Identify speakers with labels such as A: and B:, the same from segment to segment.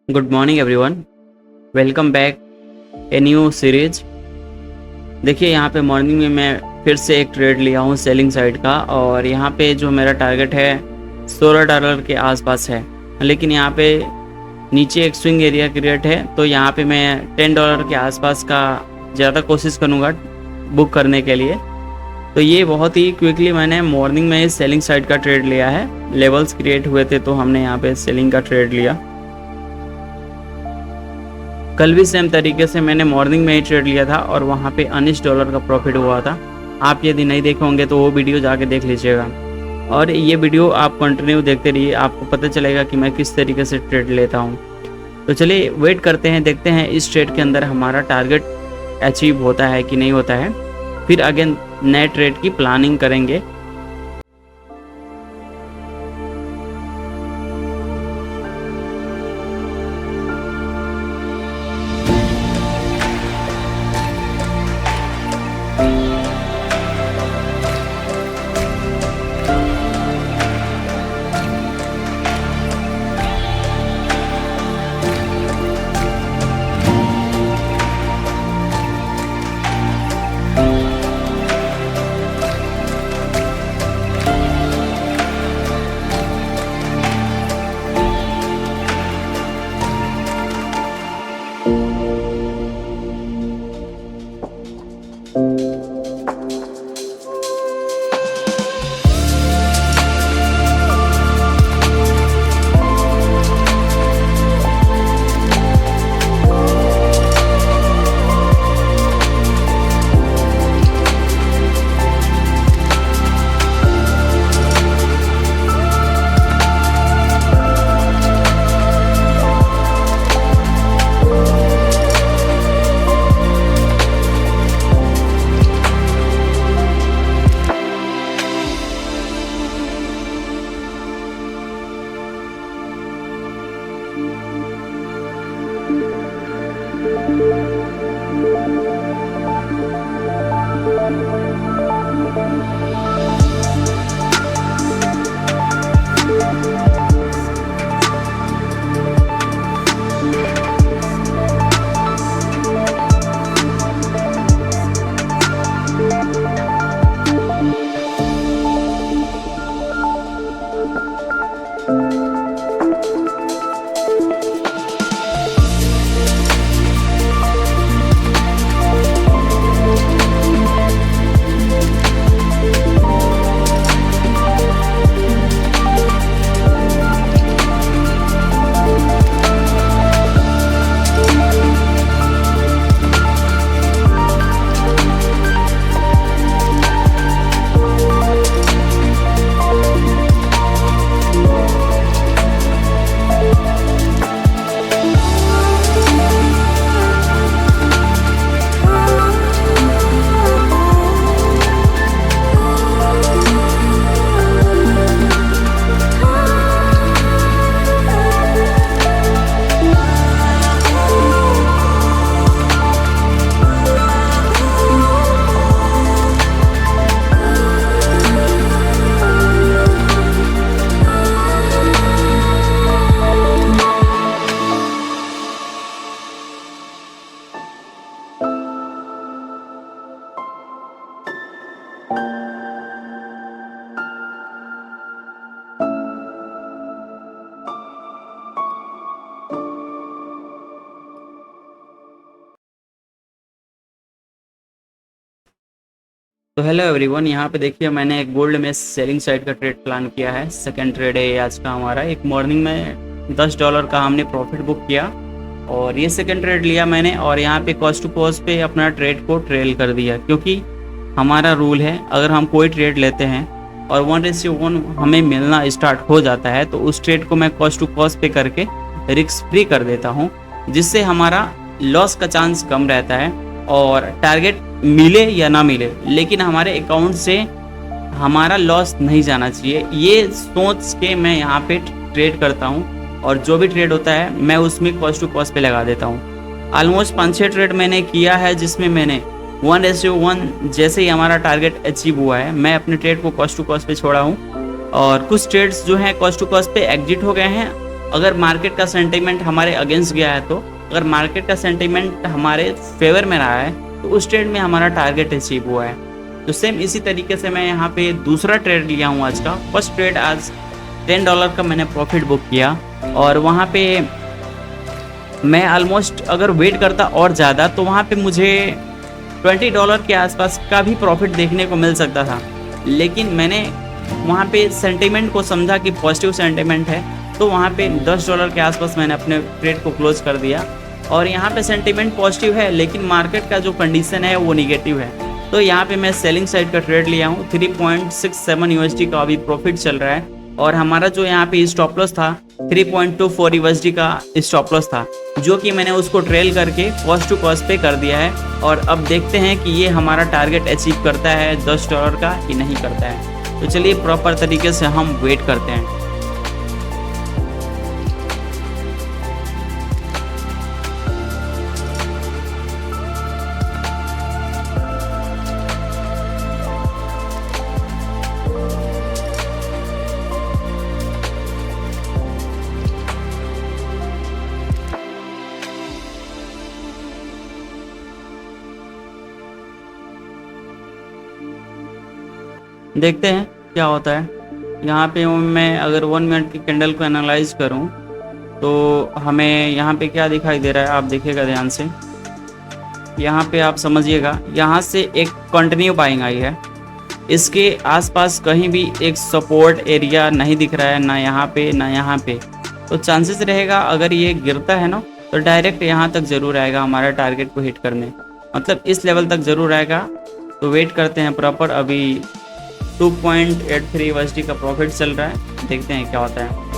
A: Good morning everyone, welcome back a new series. देखिए यहाँ पे मॉर्निंग में मैं फिर से एक ट्रेड लिया हूँ सेलिंग साइड का, और यहाँ पे जो मेरा टारगेट है $16 के आसपास है। लेकिन यहाँ पे नीचे एक स्विंग एरिया क्रिएट है, तो यहाँ पे मैं $10 के आसपास का ज़्यादा कोशिश करूँगा बुक करने के लिए। तो ये बहुत ही क्विकली मैंने मॉर्निंग में इस सेलिंग साइड का ट्रेड लिया है। लेवल्स क्रिएट हुए थे तो हमने यहाँ पे सेलिंग का ट्रेड लिया। कल भी सेम तरीके से मैंने मॉर्निंग में ही ट्रेड लिया था और वहाँ पे $19 का प्रॉफिट हुआ था। आप यदि नहीं देखे होंगे तो वो वीडियो जाके देख लीजिएगा, और ये वीडियो आप कंटिन्यू देखते रहिए, आपको पता चलेगा कि मैं किस तरीके से ट्रेड लेता हूँ। तो चलिए वेट करते हैं, देखते हैं इस ट्रेड के अंदर हमारा टारगेट अचीव होता है कि नहीं होता है। फिर अगेन नए ट्रेड की प्लानिंग करेंगे। तो हेलो एवरीवन, यहाँ पे देखिए मैंने एक गोल्ड में सेलिंग साइड का ट्रेड प्लान किया है। सेकंड ट्रेड है ये आज का हमारा। एक मॉर्निंग में $10 का हमने प्रॉफिट बुक किया, और ये सेकंड ट्रेड लिया मैंने, और यहाँ पे कॉस्ट टू कॉस्ट पे अपना ट्रेड को ट्रेल कर दिया। क्योंकि हमारा रूल है, अगर हम कोई ट्रेड लेते हैं और 1:1 हमें मिलना स्टार्ट हो जाता है तो उस ट्रेड को मैं कॉस्ट टू कॉस्ट पे करके रिस्क फ्री कर देता हूँ, जिससे हमारा लॉस का चांस कम रहता है। और टारगेट मिले या ना मिले, लेकिन हमारे अकाउंट से हमारा लॉस नहीं जाना चाहिए, ये सोच के मैं यहाँ पे ट्रेड करता हूँ। और जो भी ट्रेड होता है मैं उसमें कॉस्ट टू कॉस्ट पे लगा देता हूँ। ऑलमोस्ट 5-6 ट्रेड मैंने किया है, जिसमें मैंने 1:1 जैसे ही हमारा टारगेट अचीव हुआ है मैं अपने ट्रेड को कॉस्ट टू कॉस्ट पे छोड़ा हूँ, और कुछ ट्रेड्स जो हैं कॉस्ट टू कॉस्ट पे एग्जिट हो गए हैं, अगर मार्केट का सेंटीमेंट हमारे अगेंस्ट गया है, तो अगर मार्केट का सेंटीमेंट हमारे फेवर में रहा है तो उस ट्रेड में हमारा टारगेट अचीव हुआ है। तो सेम इसी तरीके से मैं यहाँ पे दूसरा ट्रेड लिया हूँ आज का। फर्स्ट ट्रेड आज $10 का मैंने प्रॉफिट बुक किया, और वहाँ पे मैं ऑलमोस्ट अगर वेट करता और ज़्यादा तो वहाँ पे मुझे $20 के आसपास का भी प्रॉफिट देखने को मिल सकता था। लेकिन मैंने वहाँ पे सेंटीमेंट को समझा कि पॉजिटिव सेंटीमेंट है, तो वहाँ पे $10 के आसपास मैंने अपने ट्रेड को क्लोज कर दिया। और यहाँ पे सेंटीमेंट पॉजिटिव है लेकिन मार्केट का जो कंडीशन है वो निगेटिव है, तो यहाँ पे मैं सेलिंग साइड का ट्रेड लिया हूँ। 3.67 USD का अभी प्रॉफिट चल रहा है, और हमारा जो यहाँ पे स्टॉप लॉस था 3.24 USD का स्टॉप लॉस था, जो कि मैंने उसको ट्रेल करके कॉस्ट टू कॉस्ट पे कर दिया है। और अब देखते हैं कि ये हमारा टारगेट अचीव करता है $10 का कि नहीं करता है। तो चलिए प्रॉपर तरीके से हम वेट करते हैं। देखते हैं क्या होता है। यहाँ पे मैं अगर 1 मिनट की कैंडल को एनालाइज करूँ तो हमें यहाँ पे क्या दिखाई दे रहा है, आप देखिएगा ध्यान से। यहाँ पे आप समझिएगा, यहाँ से एक कंटिन्यू बाइंग आई है, इसके आसपास कहीं भी एक सपोर्ट एरिया नहीं दिख रहा है, ना यहाँ पे ना यहाँ पे। तो चांसेस रहेगा अगर ये गिरता है ना तो डायरेक्ट यहाँ तक ज़रूर आएगा हमारे टारगेट को हिट करने, मतलब इस लेवल तक ज़रूर आएगा। तो वेट करते हैं प्रॉपर। अभी 2.83 USD का प्रॉफिट चल रहा है, देखते हैं क्या होता है।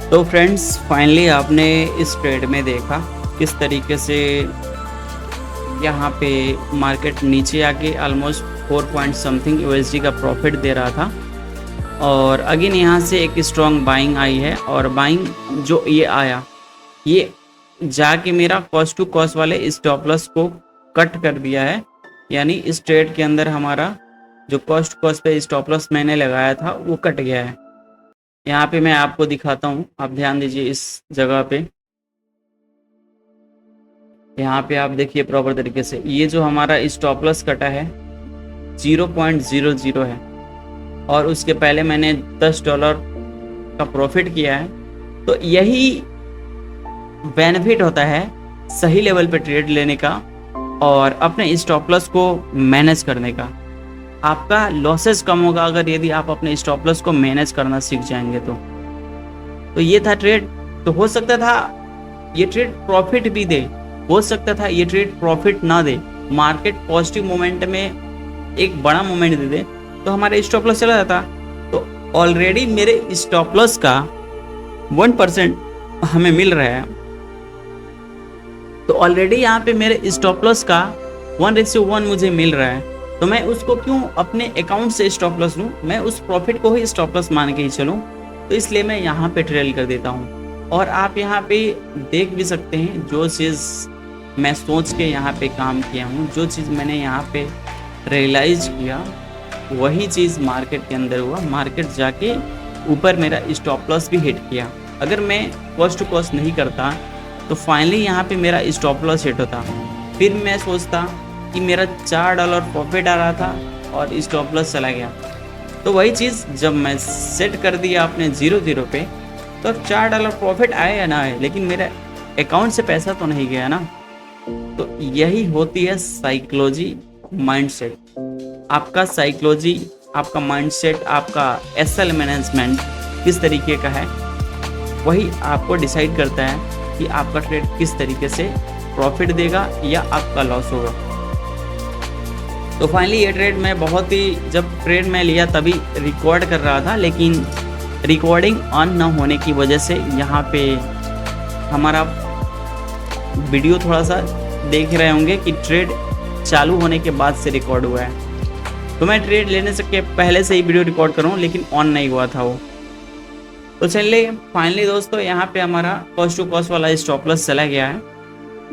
A: तो फ्रेंड्स फाइनली आपने इस ट्रेड में देखा किस तरीके से यहाँ पे मार्केट नीचे आके ऑलमोस्ट 4 पॉइंट समथिंग USD का प्रॉफिट दे रहा था, और अगेन यहाँ से एक स्ट्रॉन्ग बाइंग आई है। और बाइंग जो ये आया, ये जाके मेरा कॉस्ट टू कॉस्ट वाले स्टॉप लॉस को कट कर दिया है। यानी इस ट्रेड के अंदर हमारा जो कॉस्ट कॉस्ट पे स्टॉप लॉस मैंने लगाया था वो कट गया है। यहाँ पे मैं आपको दिखाता हूँ, आप ध्यान दीजिए इस जगह पे। यहाँ पे आप देखिए प्रॉपर तरीके से, ये जो हमारा स्टॉप लॉस कटा है 0.00 है, और उसके पहले मैंने $10 का प्रॉफिट किया है। तो यही बेनिफिट होता है सही लेवल पे ट्रेड लेने का और अपने स्टॉप लॉस को मैनेज करने का। आपका लॉसेस कम होगा अगर यदि आप अपने स्टॉप लॉस को मैनेज करना सीख जाएंगे तो ये था ट्रेड। तो हो सकता था ये ट्रेड प्रॉफिट भी दे, हो सकता था ये ट्रेड प्रॉफिट ना दे, मार्केट पॉजिटिव मोमेंट में एक बड़ा मोमेंट दे दे तो हमारा स्टॉप लॉस चला जाता। तो ऑलरेडी मेरे स्टॉप लॉस का 1% हमें मिल रहा है, तो ऑलरेडी यहाँ पे मेरे स्टॉप लॉस का 1:1 मुझे मिल रहा है। तो मैं उसको क्यों अपने अकाउंट से स्टॉप लॉस लूँ, मैं उस प्रॉफिट को ही स्टॉप लॉस मान के ही चलूँ। तो इसलिए मैं यहाँ पे ट्रेल कर देता हूँ। और आप यहाँ पे देख भी सकते हैं जो चीज़ मैं सोच के यहाँ पे काम किया हूँ, जो चीज़ मैंने यहाँ पे रियलाइज किया वही चीज़ मार्केट के अंदर हुआ। मार्केट जाके ऊपर मेरा स्टॉप लॉस भी हिट किया। अगर मैं कॉस्ट टू कॉस्ट नहीं करता तो फाइनली यहाँ पे मेरा स्टॉप लॉस हिट होता। फिर मैं सोचता कि मेरा $4 प्रॉफिट आ रहा था और स्टॉप लॉस चला गया। तो वही चीज़ जब मैं सेट कर दिया अपने 0 पे, तो $4 प्रॉफिट आए या ना आए, लेकिन मेरे अकाउंट से पैसा तो नहीं गया ना। तो यही होती है साइकोलॉजी, माइंडसेट। आपका साइकोलॉजी, आपका माइंडसेट, आपका एसएल मैनेजमेंट किस तरीके का है, वही आपको डिसाइड करता है कि आपका ट्रेड किस तरीके से प्रॉफिट देगा या आपका लॉस होगा। तो फाइनली ये ट्रेड मैं बहुत ही, जब ट्रेड मैं लिया तभी रिकॉर्ड कर रहा था, लेकिन रिकॉर्डिंग ऑन न होने की वजह से यहाँ पे हमारा वीडियो थोड़ा सा देख रहे होंगे कि ट्रेड चालू होने के बाद से रिकॉर्ड हुआ है। तो मैं ट्रेड लेने से के पहले से ही वीडियो रिकॉर्ड कर रहा हूँ, लेकिन ऑन नहीं हुआ था वो। तो चलिए फाइनली दोस्तों यहाँ पे हमारा कॉस्ट टू कॉस्ट वाला स्टॉप लॉस चला गया है।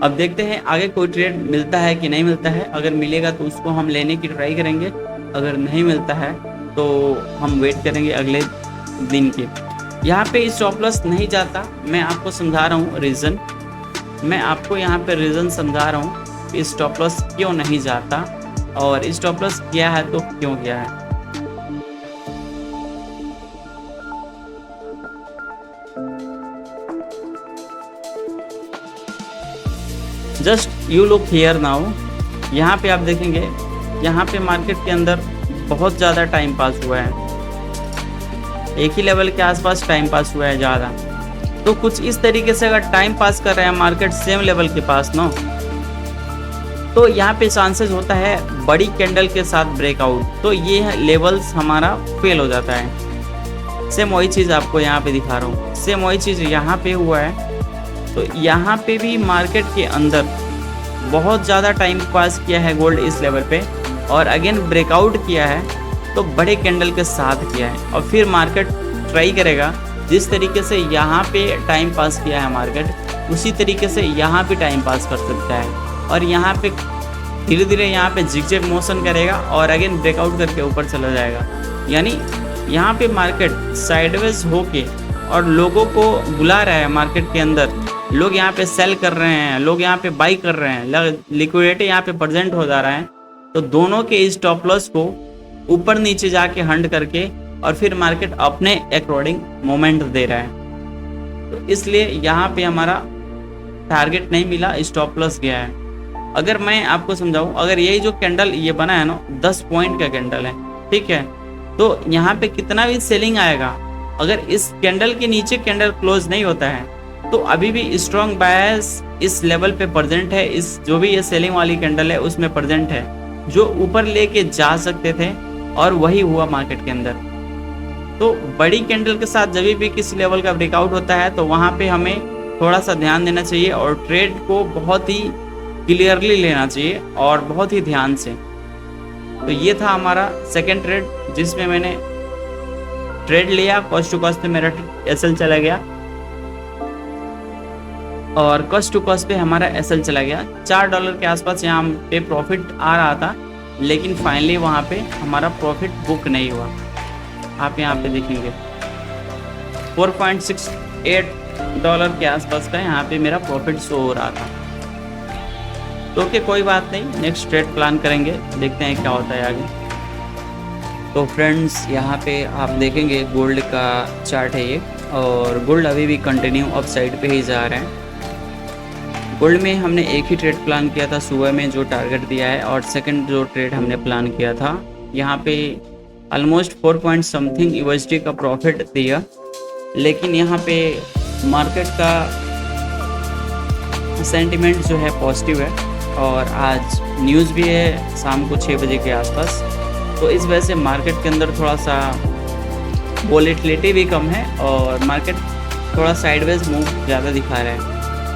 A: अब देखते हैं आगे कोई ट्रेड मिलता है कि नहीं मिलता है। अगर मिलेगा तो उसको हम लेने की ट्राई करेंगे, अगर नहीं मिलता है तो हम वेट करेंगे अगले दिन के। यहाँ पे स्टॉप लॉस नहीं जाता, मैं आपको समझा रहा हूँ रीज़न। मैं आपको यहाँ पे रीज़न समझा रहा हूँ कि स्टॉप लॉस क्यों नहीं जाता और स्टॉप लॉस किया है तो क्यों किया है। Just you look here now. यहाँ पे आप देखेंगे, यहाँ पे मार्केट के अंदर बहुत ज़्यादा टाइम पास हुआ है, एक ही लेवल के आसपास टाइम पास हुआ है ज़्यादा। तो कुछ इस तरीके से अगर टाइम पास कर रहे हैं मार्केट सेम लेवल के पास ना, तो यहाँ पे चांसेस होता है बड़ी कैंडल के साथ ब्रेकआउट, तो ये लेवल्स हमारा फेल हो जाता है। सेम वही चीज़ आपको यहाँ पे दिखा रहा हूँ, सेम वही चीज़ यहाँ पे हुआ है। तो यहाँ पे भी मार्केट के अंदर बहुत ज़्यादा टाइम पास किया है गोल्ड इस लेवल पे, और अगेन ब्रेकआउट किया है तो बड़े कैंडल के साथ किया है। और फिर मार्केट ट्राई करेगा, जिस तरीके से यहाँ पे टाइम पास किया है मार्केट, उसी तरीके से यहाँ पे टाइम पास कर सकता है। और यहाँ पे धीरे धीरे यहाँ पे जिगजैग मोशन करेगा और अगेन ब्रेकआउट करके ऊपर चला जाएगा। यानी यहाँ पे मार्केट साइडवेज होके और लोगों को बुला रहा है मार्केट के अंदर, लोग यहाँ पे सेल कर रहे हैं, लोग यहाँ पे बाई कर रहे हैं, लिक्विडिटी यहाँ पे प्रेजेंट हो जा रहा है। तो दोनों के स्टॉप लॉस को ऊपर नीचे जाके हंड करके और फिर मार्केट अपने अकॉर्डिंग मोमेंट दे रहा है। तो इसलिए यहाँ पे हमारा टारगेट नहीं मिला, स्टॉप लॉस गया है। अगर मैं आपको समझाऊं, अगर यही जो कैंडल ये बना है ना 10 पॉइंट का कैंडल है, ठीक है, तो यहाँ पे कितना भी सेलिंग आएगा, अगर इस कैंडल के नीचे कैंडल क्लोज नहीं होता है तो अभी भी स्ट्रॉन्ग बायस इस लेवल पे प्रेजेंट है। इस जो भी ये सेलिंग वाली कैंडल है उसमें प्रेजेंट है, जो ऊपर लेके जा सकते थे, और वही हुआ मार्केट के अंदर। तो बड़ी कैंडल के साथ जब भी किसी लेवल का ब्रेकआउट होता है तो वहाँ पे हमें थोड़ा सा ध्यान देना चाहिए और ट्रेड को बहुत ही क्लियरली लेना चाहिए और बहुत ही ध्यान से। तो ये था हमारा सेकेंड ट्रेड, जिसमें मैंने ट्रेड लिया, कॉस्ट टू कॉस्ट पे मेरा एसएल चला गया और कॉस्ट टू कॉस्ट पे हमारा एसएल चला गया। $4 के आसपास यहाँ पे प्रॉफिट आ रहा था, लेकिन फाइनली वहाँ पे हमारा प्रॉफिट बुक नहीं हुआ। आप यहाँ पे देखेंगे $4.68 के आसपास का यहाँ पे मेरा प्रॉफिट शो हो रहा था। तो ओके, कोई बात नहीं, नेक्स्ट ट्रेड प्लान करेंगे, देखते हैं क्या होता है आगे। तो फ्रेंड्स यहाँ पे आप देखेंगे गोल्ड का चार्ट है ये, और गोल्ड अभी भी कंटिन्यू अप साइड पे ही जा रहे हैं। गोल्ड में हमने एक ही ट्रेड प्लान किया था सुबह में, जो टारगेट दिया है, और सेकंड जो ट्रेड हमने प्लान किया था यहाँ पे ऑलमोस्ट 4 पॉइंट समथिंग USD का प्रॉफिट दिया। लेकिन यहाँ पे मार्केट का सेंटिमेंट जो है पॉजिटिव है, और आज न्यूज़ भी है शाम को 6 बजे के आसपास, तो इस वजह से मार्केट के अंदर थोड़ा सा वोलेटिलिटी भी कम है और मार्केट थोड़ा साइडवेज मूव ज़्यादा दिखा रहा है।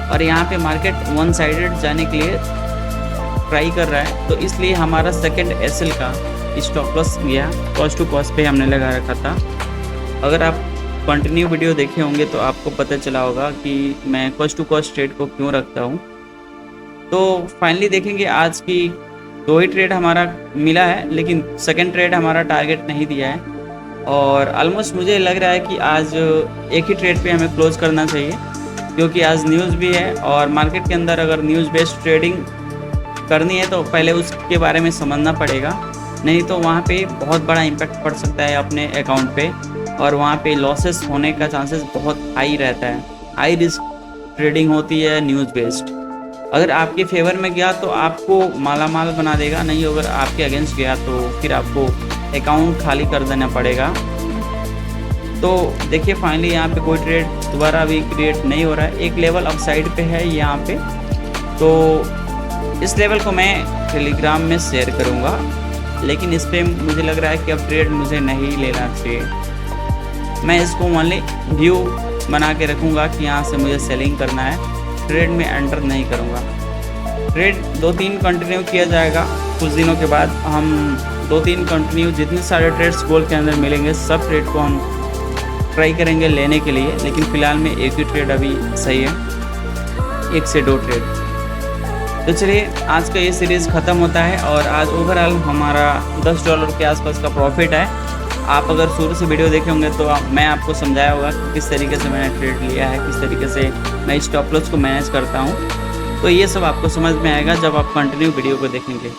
A: और यहाँ पे मार्केट वन साइडेड जाने के लिए ट्राई कर रहा है, तो इसलिए हमारा सेकंड एसएल का स्टॉप लॉस गया, कॉस्ट टू कॉस्ट पे हमने लगा रखा था। अगर आप कंटिन्यू वीडियो देखे होंगे तो आपको पता चला होगा कि मैं कॉस्ट टू कॉस्ट ट्रेड को क्यों रखता हूँ। तो फाइनली देखेंगे, आज की 2 ही ट्रेड हमारा मिला है, लेकिन सेकंड ट्रेड हमारा टारगेट नहीं दिया है, और ऑलमोस्ट मुझे लग रहा है कि आज एक ही ट्रेड पे हमें क्लोज करना चाहिए, क्योंकि आज न्यूज़ भी है, और मार्केट के अंदर अगर न्यूज़ बेस्ड ट्रेडिंग करनी है तो पहले उसके बारे में समझना पड़ेगा, नहीं तो वहाँ पे बहुत बड़ा इम्पैक्ट पड़ सकता है अपने अकाउंट पे, और वहाँ पे लॉसेस होने का चांसेस बहुत हाई रहता है। हाई रिस्क ट्रेडिंग होती है न्यूज़ बेस्ड। अगर आपके फेवर में गया तो आपको माला माल बना देगा, नहीं अगर आपके अगेंस्ट गया तो फिर आपको अकाउंट खाली कर देना पड़ेगा। तो देखिए फाइनली यहाँ पे कोई ट्रेड दोबारा अभी क्रिएट नहीं हो रहा है, एक लेवल अपसाइड पे है यहाँ पे। तो इस लेवल को मैं टेलीग्राम में शेयर करूँगा, लेकिन इस पर मुझे लग रहा है कि अब ट्रेड मुझे नहीं लेना चाहिए। मैं इसको ओनली व्यू बना के रखूँगा कि यहाँ से मुझे सेलिंग करना है, ट्रेड में एंटर नहीं करूँगा। ट्रेड 2-3 कंटिन्यू किया जाएगा, कुछ दिनों के बाद हम 2-3 कंटिन्यू जितने सारे ट्रेड्स गोल्ड के अंदर मिलेंगे सब ट्रेड को हम ट्राई करेंगे लेने के लिए, लेकिन फ़िलहाल में एक ही ट्रेड अभी सही है, 1 से 2 ट्रेड। तो चलिए आज का ये सीरीज़ ख़त्म होता है और आज ओवरऑल हमारा $10 के आसपास का प्रॉफिट है। आप अगर शुरू से वीडियो देखे होंगे तो मैं आपको समझाया होगा कि किस तरीके से मैंने ट्रेड लिया है, किस तरीके से मैं स्टॉप लॉस को मैनेज करता हूँ। तो ये सब आपको समझ में आएगा जब आप कंटिन्यू वीडियो को देखेंगे।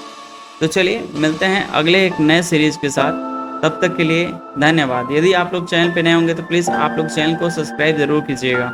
A: तो चलिए मिलते हैं अगले एक नए सीरीज़ के साथ, तब तक के लिए धन्यवाद। यदि आप लोग चैनल पे नए होंगे तो प्लीज़ आप लोग चैनल को सब्सक्राइब ज़रूर कीजिएगा।